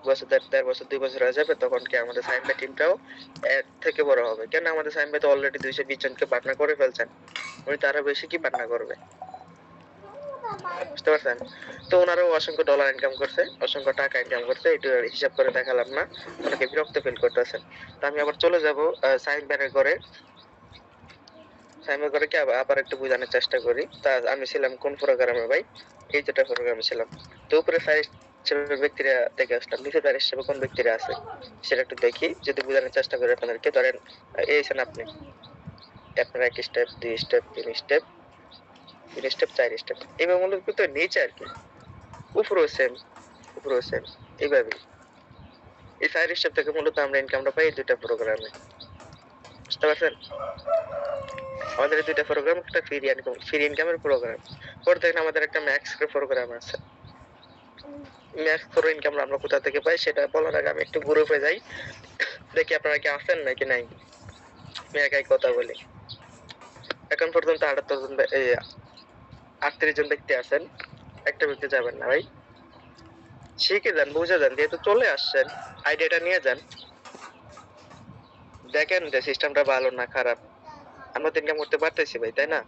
বছর, ১.৫ বছর, ২ বছর হয়ে যাবে তখন কি আমাদের সাইন ভাই টিমটাও এর থেকে বড় হবে। কেন আমাদের সাইন ভাই তো অলরেডি ২২০ জনকে পার্টনার করে ফেলছেন। উনি তো আরো বেশি কি পার্টনার করবে? বুঝতে পারছেন? তো উনারও অসংখ্য ডলার ইনকাম করছে, অসংখ্য টাকা ইনকাম করছে। এটা হিসাব করে দেখালাম না। অনেকে বিরক্ত ফিল করতেছেন। তো আমি আবার চলে যাবো সাইন ভাইয়ের ঘরে। সাইন ভাইয়ের ঘরে গিয়ে আবার একটু বুঝানোর চেষ্টা করি। তা আমি ছিলাম কোন প্রোগ্রামে ভাই? এই ২ টা প্রোগ্রামে ছিলাম। তো উপরে ফায়ার হিসেবে ব্যক্তিরা দেখে আসলাম। নিচে ফায়ার হিসেবে কোন ব্যক্তিরা আছে? সেটা একটু দেখি। যদি বুঝানোর চেষ্টা করি আপনাদেরকে। ধরেন এই আছেন আপনি। আপনার ১ step, ২ step, ৩ step, ৩ step, ৪ step. এভাবে মূলত কিন্তু নিচে আরকি। উপরেও সেম, উপরেও সেম। এইভাবেই। এই ফায়ার স্টেপ থেকে মূলত আমরা ইনকামটা পাই এই ২ টা প্রোগ্রামে। বুঝতে পারছেন? আমাদের এই ২ টা প্রোগ্রাম একটা ফ্রি ইনকামের প্রোগ্রাম। পরে দেখেন আমাদের একটা ম্যাক্স এর প্রোগ্রাম আছে। ম্যাক্স প্রো ইনকাম আমরা কোথা থেকে পাই সেটা বলার আগে আমি একটু গ্রুপে যাই। দেখি আপনারা কি আছেন নাকি নাই। আমি একাই কথা বলি। এখন পর্যন্ত ৭৮ জন ৩৮ জন ব্যক্তি আছেন। একটা ব্যক্তি যাবেন না ভাই। শিখে যান, বুঝে যান। যেহেতু চলে আসছেন, আইডিয়াটা নিয়ে যান। দেখেন যে সিস্টেমটা ভালো না খারাপ। আমরা তো ইনকাম করতে পারতেছি ভাই, তাই না?